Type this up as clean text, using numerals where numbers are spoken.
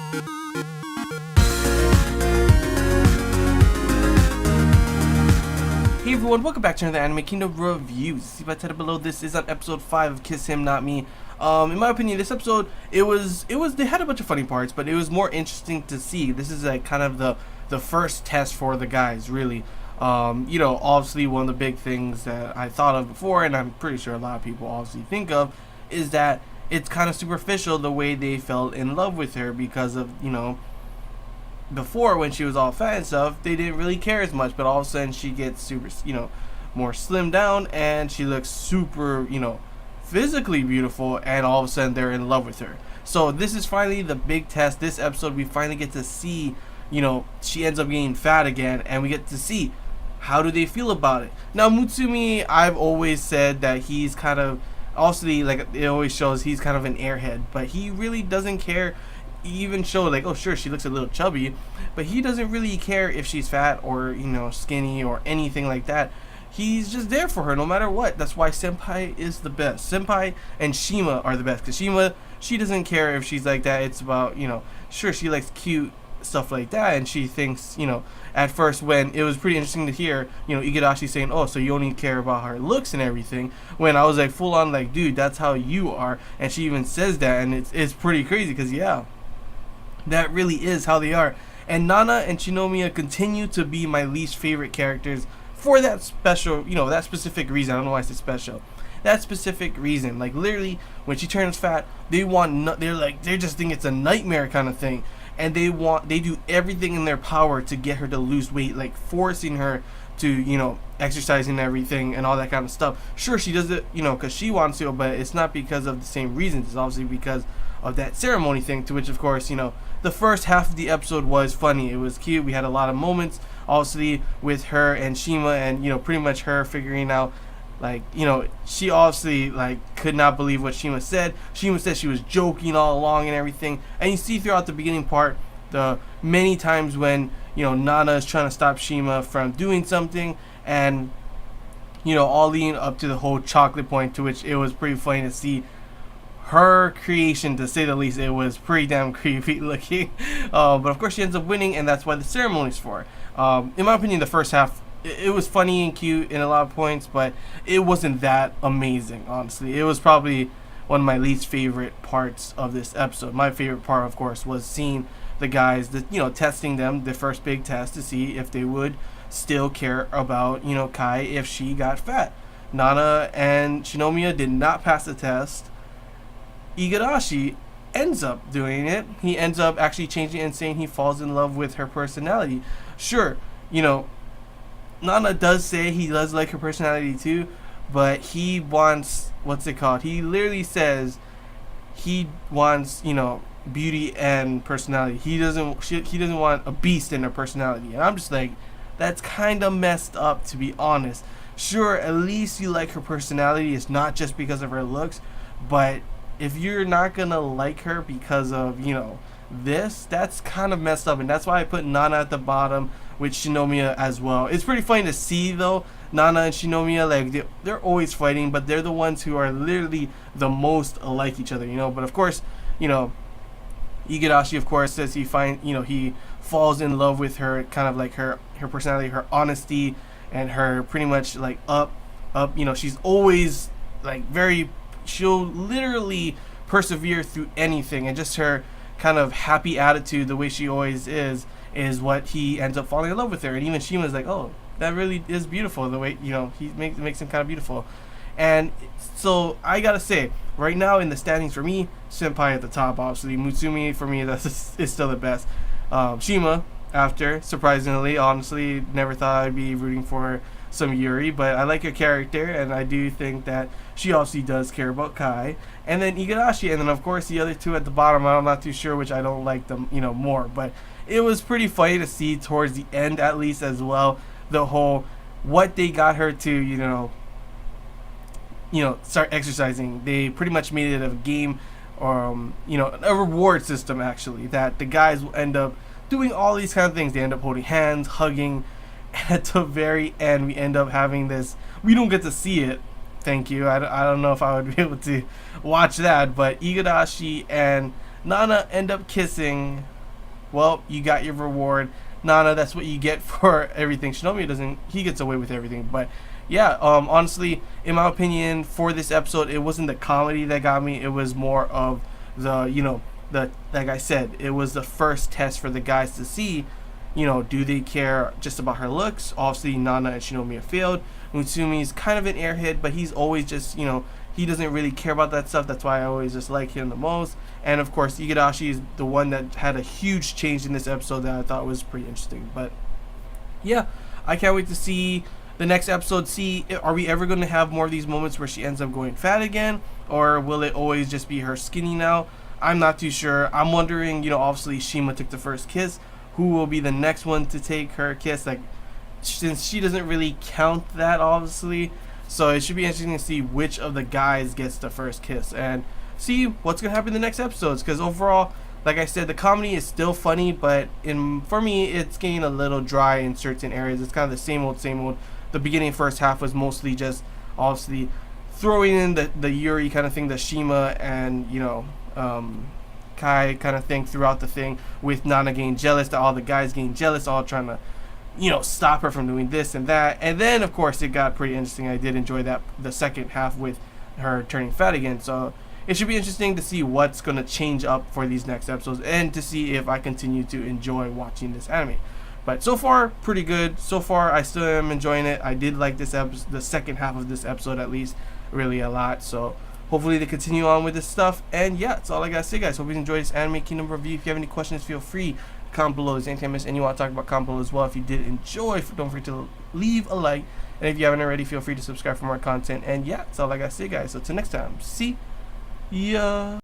Hey everyone, welcome back to another Anime Kingdom review. See by title below, this is on episode 5 of Kiss Him Not Me. In my opinion, this episode, they had a bunch of funny parts, but it was more interesting to see. This is like kind of the first test for the guys, really. Obviously one of the big things that I thought of before, and I'm pretty sure a lot of people obviously think of, is that it's kind of superficial the way they fell in love with her because of, before when she was all fat and stuff, they didn't really care as much, but all of a sudden she gets super, more slimmed down and she looks super, physically beautiful, and all of a sudden they're in love with her. So this is finally the big test. This episode we finally get to see, she ends up getting fat again, and we get to see how do they feel about it. Now Mutsumi, I've always said that he's kind of, obviously, like it always shows, he's kind of an airhead, but he really doesn't care. Even show like, oh sure, she looks a little chubby, but he doesn't really care if she's fat or skinny or anything like that. He's just there for her no matter what. That's why Senpai is the best. Senpai and Shima are the best, because Shima, she doesn't care if she's like that. It's about, sure, she likes cute stuff like that, and she thinks, at first, when it was pretty interesting to hear, Igarashi saying, oh, so you only care about her looks and everything, when I was like full on like, dude, that's how you are. And she even says that, and it's pretty crazy, because yeah, that really is how they are. And Nana and Shinomiya continue to be my least favorite characters for that special, that specific reason. I don't know why I said special. That specific reason. Like literally, when she turns fat, they just think it's a nightmare kind of thing. And they do everything in their power to get her to lose weight, like forcing her to, exercise and everything and all that kind of stuff. Sure, she does it, because she wants to, but it's not because of the same reasons. It's obviously because of that ceremony thing, to which, of course, the first half of the episode was funny. It was cute. We had a lot of moments, obviously, with her and Shima, and, pretty much her figuring out, like, she obviously, like, could not believe what Shima said. Shima said she was joking all along and everything. And you see throughout the beginning part, the many times when, Nana is trying to stop Shima from doing something, and, all leading up to the whole chocolate point, to which it was pretty funny to see her creation, to say the least. It was pretty damn creepy looking. But of course she ends up winning, and that's why the ceremony's for. In my opinion, the first half, it was funny and cute in a lot of points, but it wasn't that amazing, honestly. It was probably one of my least favorite parts of this episode. My favorite part, of course, was seeing the guys, testing them, the first big test to see if they would still care about, Kai if she got fat. Nana and Shinomiya did not pass the test. Igarashi ends up doing it. He ends up actually changing it and saying he falls in love with her personality. Sure, Nana does say he does like her personality too, but he wants, he literally says he wants, beauty and personality. He doesn't want a beast in her personality. And I'm just like, that's kind of messed up, to be honest. Sure, at least you like her personality. It's not just because of her looks, but if you're not gonna like her because of, this, that's kind of messed up. And that's why I put Nana at the bottom with Shinomiya as well. It's pretty funny to see, though, Nana and Shinomiya, like, they're always fighting, but they're the ones who are literally the most like each other, But of course, Igarashi, of course, says he falls in love with her, kind of like her personality, her honesty, and her pretty much like up, she's always like she'll literally persevere through anything, and just her kind of happy attitude, the way she always is what he ends up falling in love with her. And even Shima's like, oh, that really is beautiful, the way, he makes him kind of beautiful. And so I gotta say, right now in the standings for me, Senpai at the top, obviously. Mutsumi for me, is still the best. Shima after, surprisingly, honestly, never thought I'd be rooting for some Yuri, but I like her character, and I do think that she obviously does care about Kai. And then Igarashi, and then of course the other two at the bottom, I'm not too sure which I don't like them, more, but it was pretty funny to see towards the end, at least, as well, the whole, what they got her to, start exercising. They pretty much made it a game, a reward system, actually, that the guys will end up doing all these kind of things. They end up holding hands, hugging, and at the very end, we end up having this, we don't get to see it, thank you, I don't know if I would be able to watch that, but Igarashi and Nana end up kissing well, you got your reward. Nana, that's what you get for everything. Shinomiya doesn't, he gets away with everything. But yeah, honestly, in my opinion, for this episode, it wasn't the comedy that got me. It was more of the, like I said, it was the first test for the guys to see, do they care just about her looks? Obviously, Nana and Shinomiya failed. Utsumi's kind of an airhead, but he's always just, he doesn't really care about that stuff. That's why I always just like him the most. And of course, Igarashi is the one that had a huge change in this episode that I thought was pretty interesting. But yeah, I can't wait to see the next episode. See, are we ever going to have more of these moments where she ends up going fat again? Or will it always just be her skinny now? I'm not too sure. I'm wondering, obviously Shima took the first kiss. Who will be the next one to take her kiss? Like, since she doesn't really count that, obviously. So it should be interesting to see which of the guys gets the first kiss and see what's going to happen in the next episodes. Because overall, like I said, the comedy is still funny, but for me, it's getting a little dry in certain areas. It's kind of the same old, same old. The beginning first half was mostly just, obviously, throwing in the Yuri kind of thing, the Shima and, Kai kind of thing throughout the thing, with Nana getting jealous, all the guys getting jealous, all trying to, stop her from doing this and that. And then, of course, it got pretty interesting. I did enjoy that, the second half with her turning fat again. So it should be interesting to see what's going to change up for these next episodes and to see if I continue to enjoy watching this anime. But so far, pretty good. So far, I still am enjoying it. I did like this episode, the second half of this episode at least, really a lot. So hopefully they continue on with this stuff. And yeah, that's all I gotta say, guys. Hope you enjoyed this Anime Kingdom review. If you have any questions, feel free to comment below. Is anything I missed and you want to talk about, comment below as well. If you did enjoy, don't forget to leave a like. And if you haven't already, feel free to subscribe for more content. And yeah, that's all I gotta say, guys. So till next time, see ya.